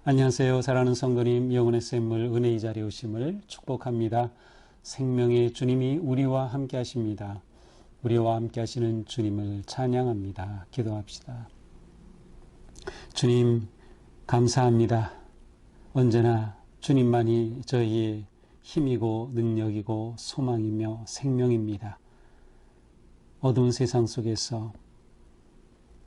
안녕하세요. 사랑하는 성도님, 영혼의 샘물 은혜의 자리에 오심을 축복합니다. 생명의 주님이 우리와 함께 하십니다. 우리와 함께 하시는 주님을 찬양합니다. 기도합시다. 주님, 감사합니다. 언제나 주님만이 저희의 힘이고 능력이고 소망이며 생명입니다. 어두운 세상 속에서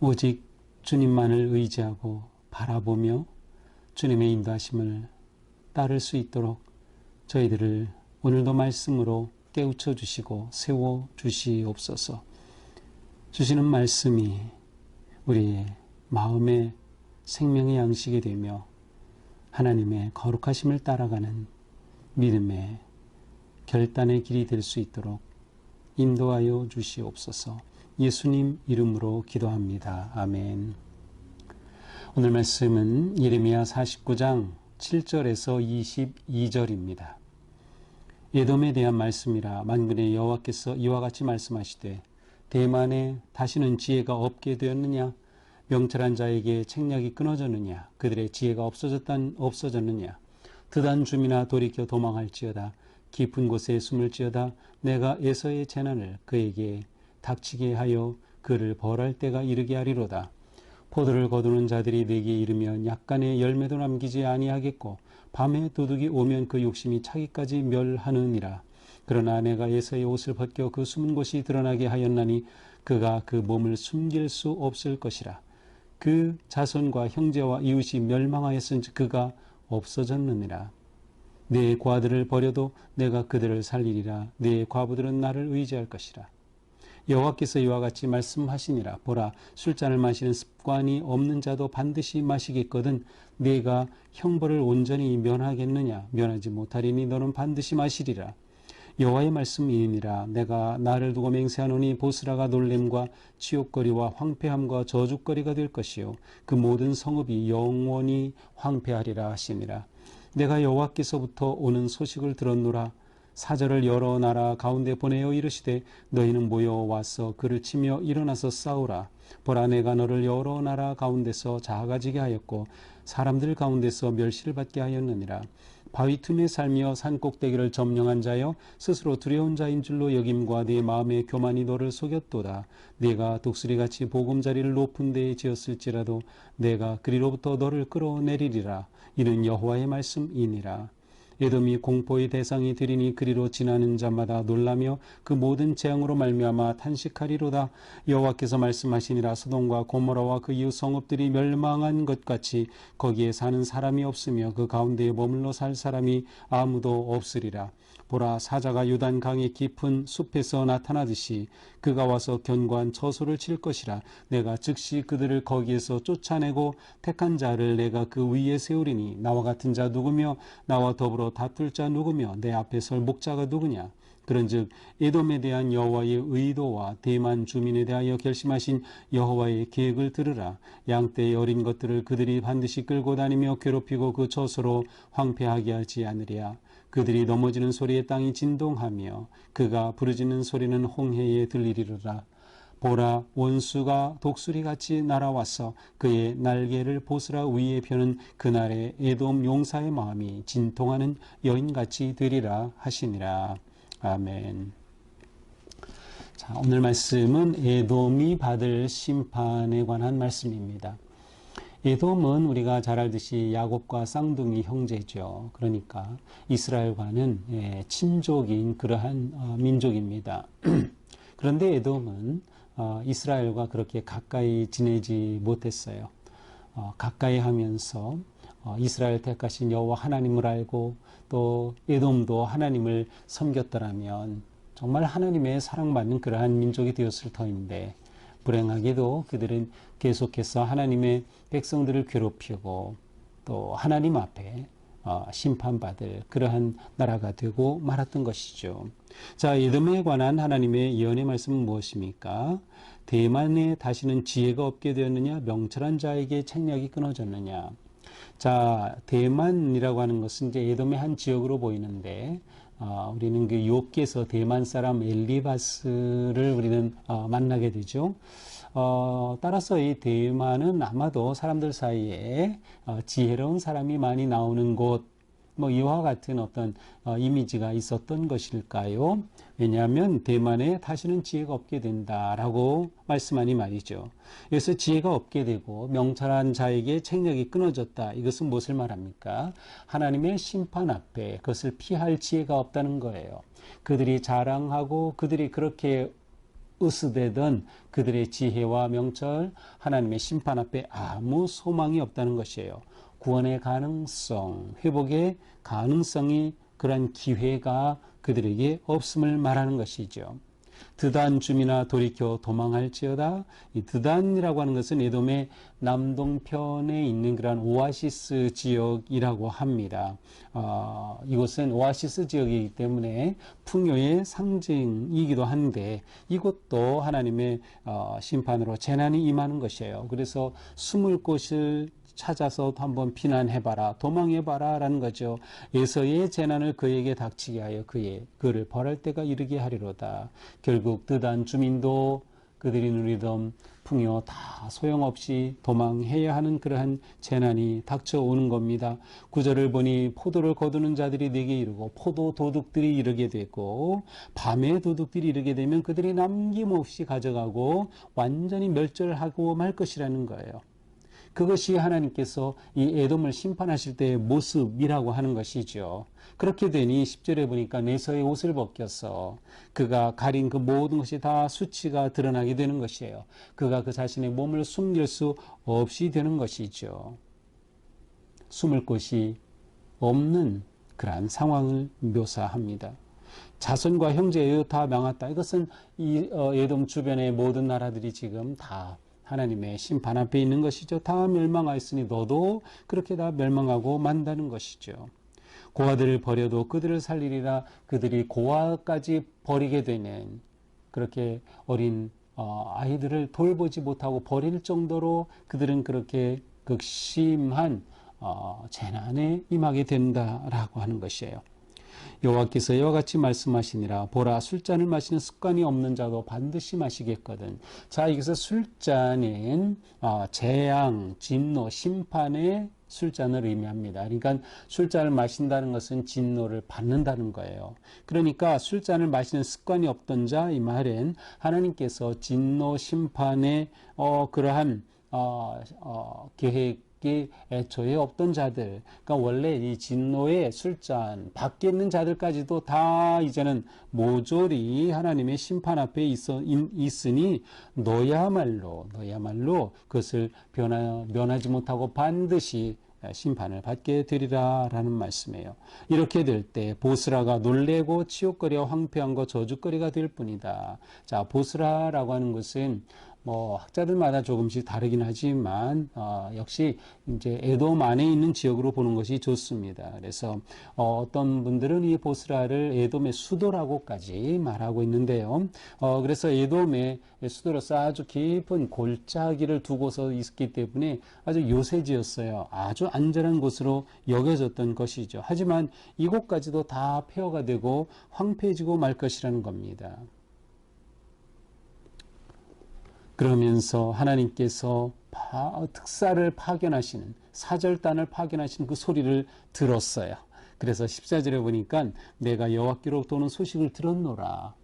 오직 주님만을 의지하고 바라보며 주님의 인도하심을 따를 수 있도록 저희들을 오늘도 말씀으로 깨우쳐 주시고 세워 주시옵소서. 주시는 말씀이 우리의 마음의 생명의 양식이 되며 하나님의 거룩하심을 따라가는 믿음의 결단의 길이 될 수 있도록 인도하여 주시옵소서. 예수님 이름으로 기도합니다. 아멘. 오늘 말씀은 예레미야 49장 7절에서 22절입니다. 에돔에 대한 말씀이라 만군의 여호와께서 이와 같이 말씀하시되 대만에 다시는 지혜가 없게 되었느냐? 명철한 자에게 책략이 끊어졌느냐? 그들의 지혜가 없어졌느냐? 드단 줌이나 돌이켜 도망할지어다. 깊은 곳에 숨을지어다. 내가 에서의 재난을 그에게 닥치게 하여 그를 벌할 때가 이르게 하리로다. 포도를 거두는 자들이 내게 이르면 약간의 열매도 남기지 아니하겠고 밤에 도둑이 오면 그 욕심이 차기까지 멸하느니라. 그러나 내가 에서의 옷을 벗겨 그 숨은 곳이 드러나게 하였나니 그가 그 몸을 숨길 수 없을 것이라. 그 자손과 형제와 이웃이 멸망하였은즉 그가 없어졌느니라. 내 과들을 버려도 내가 그들을 살리리라. 내 과부들은 나를 의지할 것이라. 여호와께서 이와 같이 말씀하시니라. 보라, 술잔을 마시는 습관이 없는 자도 반드시 마시겠거든 네가 형벌을 온전히 면하겠느냐? 면하지 못하리니 너는 반드시 마시리라. 여호와의 말씀이니라. 내가 나를 두고 맹세하노니 보스라가 놀램과 치욕거리와 황폐함과 저주거리가 될 것이요 그 모든 성읍이 영원히 황폐하리라 하시니라. 내가 여호와께서부터 오는 소식을 들었노라. 사절을 여러 나라 가운데 보내어 이르시되 너희는 모여와서 그를 치며 일어나서 싸우라. 보라, 내가 너를 여러 나라 가운데서 작아지게 하였고 사람들 가운데서 멸시를 받게 하였느니라. 바위 틈에 살며 산 꼭대기를 점령한 자여 스스로 두려운 자인 줄로 여김과 네 마음의 교만이 너를 속였도다. 네가 독수리같이 보금자리를 높은 데에 지었을지라도 내가 그리로부터 너를 끌어내리리라. 이는 여호와의 말씀이니라. 에돔이 공포의 대상이 되리니 그리로 지나는 자마다 놀라며 그 모든 재앙으로 말미암아 탄식하리로다. 여호와께서 말씀하시니라. 소돔과 고모라와 그 이웃 성읍들이 멸망한 것 같이 거기에 사는 사람이 없으며 그 가운데에 머물러 살 사람이 아무도 없으리라. 보라, 사자가 요단 강의 깊은 숲에서 나타나듯이 그가 와서 견고한 처소를 칠 것이라. 내가 즉시 그들을 거기에서 쫓아내고 택한 자를 내가 그 위에 세우리니 나와 같은 자 누구며 나와 더불어 다툴 자 누구며 내 앞에 설 목자가 누구냐? 그런즉 에돔에 대한 여호와의 의도와 대만 주민에 대하여 결심하신 여호와의 계획을 들으라. 양떼의 어린 것들을 그들이 반드시 끌고 다니며 괴롭히고 그 처소로 황폐하게 하지 않으랴. 그들이 넘어지는 소리에 땅이 진동하며 그가 부르짖는 소리는 홍해에 들리리로다. 보라, 원수가 독수리같이 날아와서 그의 날개를 보스라 위에 펴는 그날의 에돔 용사의 마음이 진통하는 여인같이 되리라 하시니라. 아멘. 자, 오늘 말씀은 에돔이 받을 심판에 관한 말씀입니다. 에돔은 우리가 잘 알듯이 야곱과 쌍둥이 형제죠. 그러니까 이스라엘과는 친족인 그러한 민족입니다. 그런데 에돔은 이스라엘과 그렇게 가까이 지내지 못했어요. 가까이 하면서 이스라엘 택하신 여호와 하나님을 알고 또 에돔도 하나님을 섬겼더라면 정말 하나님의 사랑받는 그러한 민족이 되었을 터인데 불행하게도 그들은 계속해서 하나님의 백성들을 괴롭히고 또 하나님 앞에 심판받을 그러한 나라가 되고 말았던 것이죠. 자, 에돔에 관한 하나님의 예언의 말씀은 무엇입니까? 대만에 다시는 지혜가 없게 되었느냐? 명철한 자에게 책략이 끊어졌느냐? 자, 대만이라고 하는 것은 이제 에돔의 한 지역으로 보이는데 우리는 그 욥기에서 대만 사람 엘리바스를 우리는 만나게 되죠. 따라서 이 대만은 아마도 사람들 사이에 지혜로운 사람이 많이 나오는 곳, 뭐 이와 같은 어떤 이미지가 있었던 것일까요? 왜냐하면 대만에 다시는 지혜가 없게 된다라고 말씀하니 말이죠. 그래서 지혜가 없게 되고 명철한 자에게 책력이 끊어졌다. 이것은 무엇을 말합니까? 하나님의 심판 앞에 그것을 피할 지혜가 없다는 거예요. 그들이 자랑하고 그들이 그렇게 으스대던 그들의 지혜와 명철, 하나님의 심판 앞에 아무 소망이 없다는 것이에요. 구원의 가능성, 회복의 가능성이 그런 기회가 그들에게 없음을 말하는 것이죠. 드단 주민아 돌이켜 도망할지어다. 이 드단이라고 하는 것은 에돔의 남동편에 있는 그런 오아시스 지역이라고 합니다. 이곳은 오아시스 지역이기 때문에 풍요의 상징이기도 한데 이곳도 하나님의 심판으로 재난이 임하는 것이에요. 그래서 숨을 곳을 찾아서 한번 피난해봐라, 도망해봐라 라는 거죠. 에서의 재난을 그에게 닥치게 하여 그를 벌할 때가 이르게 하리로다. 결국 드단 주민도 그들이 누리던 풍요 다 소용없이 도망해야 하는 그러한 재난이 닥쳐오는 겁니다. 구절을 보니 포도를 거두는 자들이 내게 이르고 포도 도둑들이 이르게 되고 밤에 도둑들이 이르게 되면 그들이 남김없이 가져가고 완전히 멸절하고 말 것이라는 거예요. 그것이 하나님께서 이 에돔을 심판하실 때의 모습이라고 하는 것이죠. 그렇게 되니 10절에 보니까 내서의 옷을 벗겨서 그가 가린 그 모든 것이 다 수치가 드러나게 되는 것이에요. 그가 그 자신의 몸을 숨길 수 없이 되는 것이죠. 숨을 곳이 없는 그러한 상황을 묘사합니다. 자손과 형제여 다 망했다. 이것은 이 에돔 주변의 모든 나라들이 지금 다 하나님의 심판 앞에 있는 것이죠. 다 멸망하였으니 너도 그렇게 다 멸망하고 만다는 것이죠. 고아들을 버려도 그들을 살리리라. 그들이 고아까지 버리게 되는 그렇게 어린 아이들을 돌보지 못하고 버릴 정도로 그들은 그렇게 극심한 재난에 임하게 된다라고 하는 것이에요. 여호와께서 이와 같이 말씀하시니라. 보라, 술잔을 마시는 습관이 없는 자도 반드시 마시겠거든. 자, 여기서 술잔은 재앙, 진노, 심판의 술잔을 의미합니다. 그러니까 술잔을 마신다는 것은 진노를 받는다는 거예요. 그러니까 술잔을 마시는 습관이 없던 자, 이 말은 하나님께서 진노, 심판의 그러한 계획 애초에 없던 자들, 그러니까 원래 이 진노의 술잔 밖에 있는 자들까지도 다 이제는 모조리 하나님의 심판 앞에 있으니 너야말로 그것을 면하지 못하고 반드시 심판을 받게 되리라 라는 말씀이에요. 이렇게 될 때 보스라가 놀래고 치욕거리와 황폐한 거 저주거리가 될 뿐이다. 자, 보스라라고 하는 것은 학자들마다 조금씩 다르긴 하지만 역시 이제 에돔 안에 있는 지역으로 보는 것이 좋습니다. 그래서 어떤 분들은 이 보스라를 에돔의 수도라고까지 말하고 있는데요. 그래서 에돔의 수도로서 아주 깊은 골짜기를 두고서 있기 때문에 아주 요새지였어요. 아주 안전한 곳으로 여겨졌던 것이죠. 하지만 이곳까지도 다 폐허가 되고 황폐해지고 말 것이라는 겁니다. 그러면서 하나님께서 특사를 파견하시는, 사절단을 파견하시는 그 소리를 들었어요. 그래서 14절에 보니까 내가 여호와께로부터 오는 소식을 들었노라.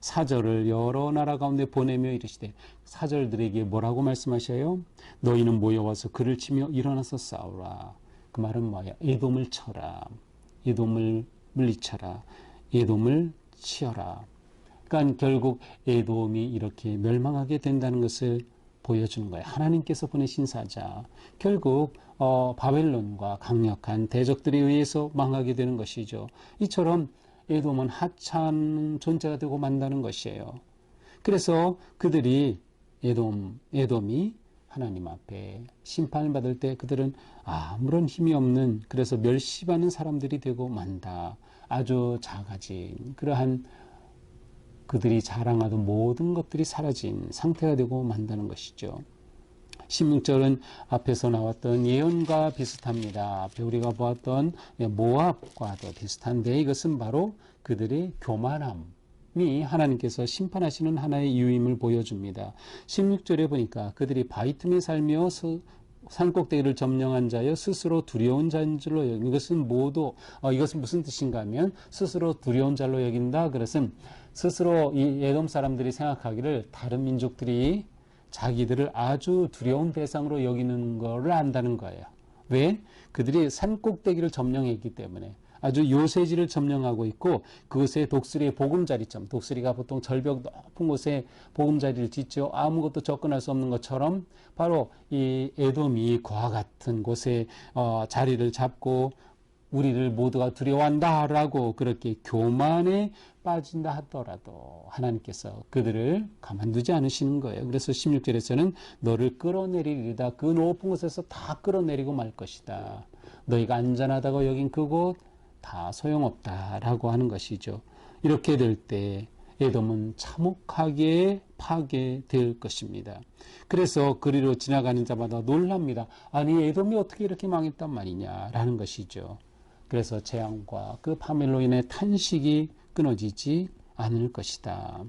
사절을 여러 나라 가운데 보내며 이르시되, 사절들에게 뭐라고 말씀하셔요? 너희는 모여와서 그를 치며 일어나서 싸우라. 그 말은 뭐야? 에돔을 쳐라. 에돔을 물리쳐라. 에돔을 치어라. 그러니까 결국 에돔이 이렇게 멸망하게 된다는 것을 보여주는 거예요. 하나님께서 보내신 사자. 결국 바벨론과 강력한 대적들에 의해서 망하게 되는 것이죠. 이처럼 에돔은 하찮은 존재가 되고 만다는 것이에요. 그래서 그들이 에돔이 하나님 앞에 심판을 받을 때 그들은 아무런 힘이 없는, 그래서 멸시받는 사람들이 되고 만다. 아주 작아진 그러한 그들이 자랑하던 모든 것들이 사라진 상태가 되고 만다는 것이죠. 16절은 앞에서 나왔던 예언과 비슷합니다. 앞에 우리가 보았던 모압과도 비슷한데 이것은 바로 그들의 교만함을 하나님께서 심판하시는 하나의 이유임을 보여줍니다. 16절에 보니까 그들이 바위 틈에 살며 산꼭대기를 점령한 자여 스스로 두려운 자인 줄로 여긴 이것은 모두 이것은 무슨 뜻인가 하면 스스로 두려운 자로 여긴다. 그것은 스스로 이 에돔 사람들이 생각하기를 다른 민족들이 자기들을 아주 두려운 대상으로 여기는 것을 안다는 거예요. 왜? 그들이 산꼭대기를 점령했기 때문에 아주 요새지를 점령하고 있고 그곳에 독수리의 보금자리점, 독수리가 보통 절벽 높은 곳에 보금자리를 짓죠. 아무것도 접근할 수 없는 것처럼 바로 이 에돔이 그와 같은 곳에 자리를 잡고 우리를 모두가 두려워한다라고 그렇게 교만에 빠진다 하더라도 하나님께서 그들을 가만두지 않으시는 거예요. 그래서 16절에서는 너를 끌어내리리다. 그 높은 곳에서 다 끌어내리고 말 것이다. 너희가 안전하다고 여긴 그곳 다 소용없다라고 하는 것이죠. 이렇게 될 때 에돔은 참혹하게 파괴될 것입니다. 그래서 그리로 지나가는 자마다 놀랍니다. 아니 에돔이 어떻게 이렇게 망했단 말이냐라는 것이죠. 그래서 재앙과 그 파멸로 인해 탄식이 끊어지지 않을 것이다.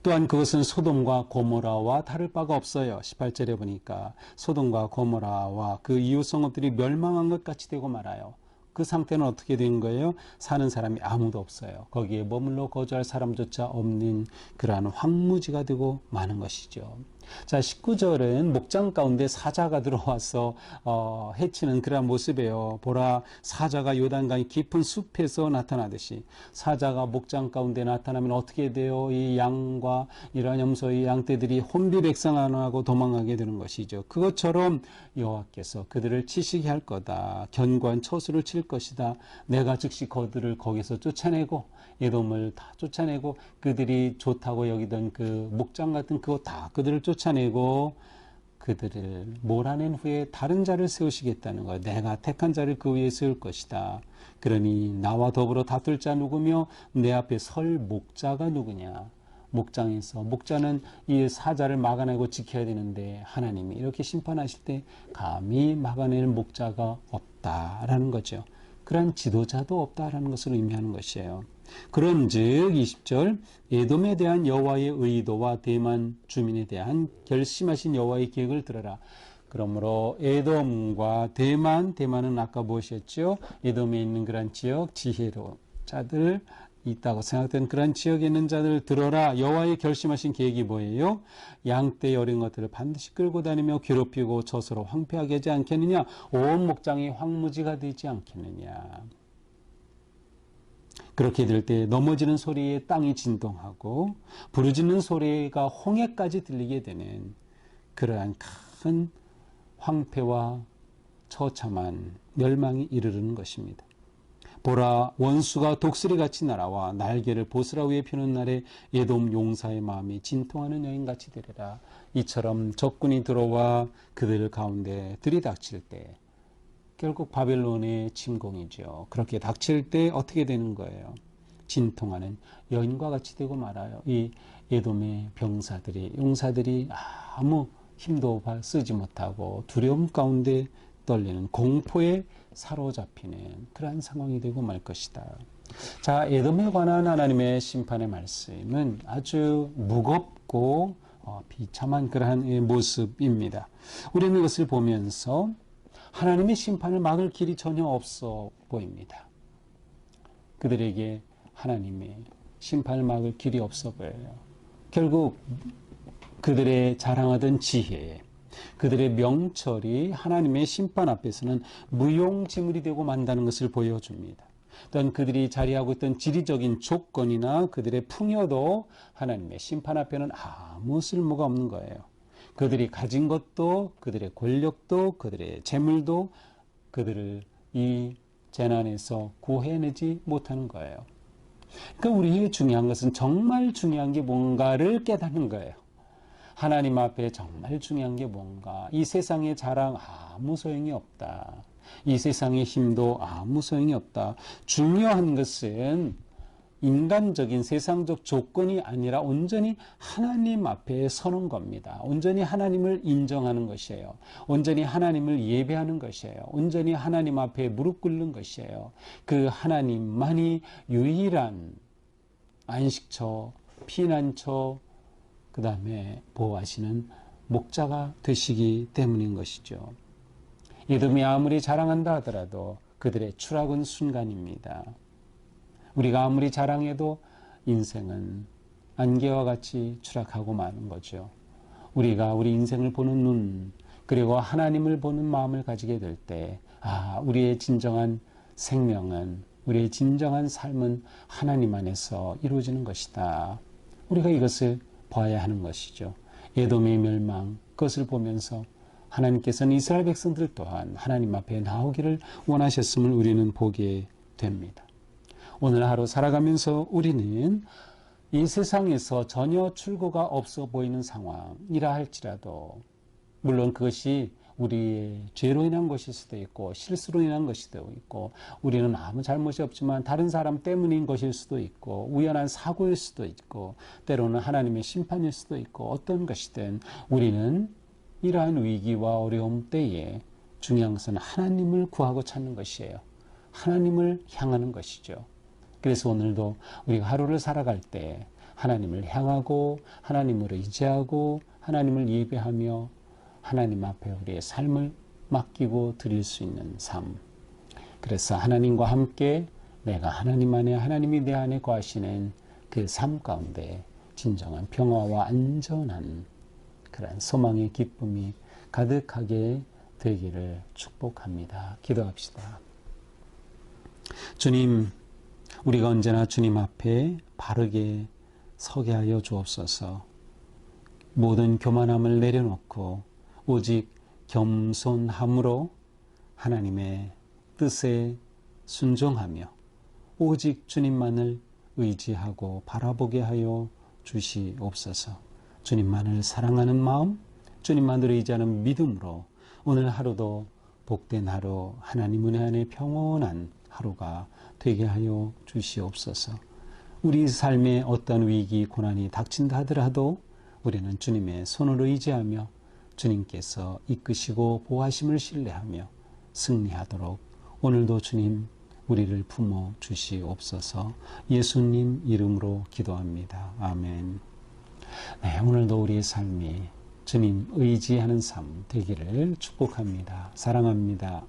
또한 그것은 소돔과 고모라와 다를 바가 없어요. 18절에 보니까 소돔과 고모라와 그 이웃 성읍들이 멸망한 것 같이 되고 말아요. 그 상태는 어떻게 된 거예요? 사는 사람이 아무도 없어요. 거기에 머물러 거주할 사람조차 없는 그러한 황무지가 되고 마는 것이죠. 자, 19절은 목장 가운데 사자가 들어와서 해치는 그러한 모습이에요. 보라, 사자가 요단강 깊은 숲에서 나타나듯이 사자가 목장 가운데 나타나면 어떻게 돼요? 이 양과 이러한 염소의 양떼들이 혼비백산하고 도망가게 되는 것이죠. 그것처럼 여호와께서 그들을 치시게 할 거다. 견고한 처수를 칠 것이다. 내가 즉시 그들을 거기서 쫓아내고 에돔을 다 쫓아내고 그들이 좋다고 여기던 그 목장 같은 그거 다 그들을 쫓아내고 그들을 몰아낸 후에 다른 자를 세우시겠다는 거예요. 내가 택한 자를 그 위에 세울 것이다. 그러니 나와 더불어 다툴 자 누구며 내 앞에 설 목자가 누구냐. 목자는 이 사자를 막아내고 지켜야 되는데 하나님이 이렇게 심판하실 때 감히 막아내는 목자가 없다라는 거죠. 그런 지도자도 없다라는 것을 의미하는 것이에요. 그런즉 20절 에돔에 대한 여호와의 의도와 대만 주민에 대한 결심하신 여호와의 계획을 들어라. 그러므로 에돔과 대만은 아까 무엇이었죠? 에돔에 있는 그런 지역 지혜로운 자들 있다고 생각된 그런 지역에 있는 자들 들어라. 여호와의 결심하신 계획이 뭐예요? 양떼 어린 것들을 반드시 끌고 다니며 괴롭히고 젖으로 황폐하게 하지 않겠느냐? 온 목장이 황무지가 되지 않겠느냐? 그렇게 될 때 넘어지는 소리에 땅이 진동하고 부르짖는 소리가 홍해까지 들리게 되는 그러한 큰 황폐와 처참한 멸망이 이르는 것입니다. 보라, 원수가 독수리같이 날아와 날개를 보스라 위에 펴는 날에 에돔 용사의 마음이 진통하는 여인같이 되리라. 이처럼 적군이 들어와 그들 가운데 들이닥칠 때 결국 바벨론의 침공이죠. 그렇게 닥칠 때 어떻게 되는 거예요? 진통하는 여인과 같이 되고 말아요. 이 에돔의 병사들이, 용사들이 아무 힘도 쓰지 못하고 두려움 가운데 떨리는 공포에 사로잡히는 그러한 상황이 되고 말 것이다. 자, 에돔에 관한 하나님의 심판의 말씀은 아주 무겁고 비참한 그러한 모습입니다. 우리는 이것을 보면서 하나님의 심판을 막을 길이 전혀 없어 보입니다. 그들에게 하나님의 심판을 막을 길이 없어 보여요. 결국 그들의 자랑하던 지혜, 그들의 명철이 하나님의 심판 앞에서는 무용지물이 되고 만다는 것을 보여줍니다. 또한 그들이 자리하고 있던 지리적인 조건이나 그들의 풍요도 하나님의 심판 앞에는 아무 쓸모가 없는 거예요. 그들이 가진 것도, 그들의 권력도, 그들의 재물도 그들을 이 재난에서 구해내지 못하는 거예요. 그러니까 우리에게 중요한 것은 정말 중요한 게 뭔가를 깨닫는 거예요. 하나님 앞에 정말 중요한 게 뭔가. 이 세상의 자랑 아무 소용이 없다. 이 세상의 힘도 아무 소용이 없다. 중요한 것은 인간적인 세상적 조건이 아니라 온전히 하나님 앞에 서는 겁니다. 온전히 하나님을 인정하는 것이에요. 온전히 하나님을 예배하는 것이에요. 온전히 하나님 앞에 무릎 꿇는 것이에요. 그 하나님만이 유일한 안식처, 피난처, 그 다음에 보호하시는 목자가 되시기 때문인 것이죠. 에돔이 아무리 자랑한다 하더라도 그들의 추락은 순간입니다. 우리가 아무리 자랑해도 인생은 안개와 같이 추락하고 마는 거죠. 우리가 우리 인생을 보는 눈, 그리고 하나님을 보는 마음을 가지게 될 때, 우리의 진정한 생명은, 우리의 진정한 삶은 하나님 안에서 이루어지는 것이다. 우리가 이것을 봐야 하는 것이죠. 에돔의 멸망, 그것을 보면서 하나님께서는 이스라엘 백성들 또한 하나님 앞에 나오기를 원하셨음을 우리는 보게 됩니다. 오늘 하루 살아가면서 우리는 이 세상에서 전혀 출구가 없어 보이는 상황이라 할지라도, 물론 그것이 우리의 죄로 인한 것일 수도 있고 실수로 인한 것일 수도 있고 우리는 아무 잘못이 없지만 다른 사람 때문인 것일 수도 있고 우연한 사고일 수도 있고 때로는 하나님의 심판일 수도 있고, 어떤 것이든 우리는 이러한 위기와 어려움 때에 중요한 것은 하나님을 구하고 찾는 것이에요. 하나님을 향하는 것이죠. 그래서 오늘도 우리가 하루를 살아갈 때 하나님을 향하고 하나님을 의지하고 하나님을 예배하며 하나님 앞에 우리의 삶을 맡기고 드릴 수 있는 삶. 그래서 하나님과 함께 내가 하나님 안에, 하나님이 내 안에 거하시는 그 삶 가운데 진정한 평화와 안전한 그런 소망의 기쁨이 가득하게 되기를 축복합니다. 기도합시다. 주님, 우리가 언제나 주님 앞에 바르게 서게 하여 주옵소서. 모든 교만함을 내려놓고 오직 겸손함으로 하나님의 뜻에 순종하며 오직 주님만을 의지하고 바라보게 하여 주시옵소서. 주님만을 사랑하는 마음, 주님만을 의지하는 믿음으로 오늘 하루도 복된 하루, 하나님 은혜 안에 평온한 하루가 되게 하여 주시옵소서. 우리 삶에 어떤 위기, 고난이 닥친다 하더라도 우리는 주님의 손을 의지하며 주님께서 이끄시고 보호하심을 신뢰하며 승리하도록 오늘도 주님 우리를 품어 주시옵소서. 예수님 이름으로 기도합니다. 아멘. 네, 오늘도 우리의 삶이 주님 의지하는 삶 되기를 축복합니다. 사랑합니다.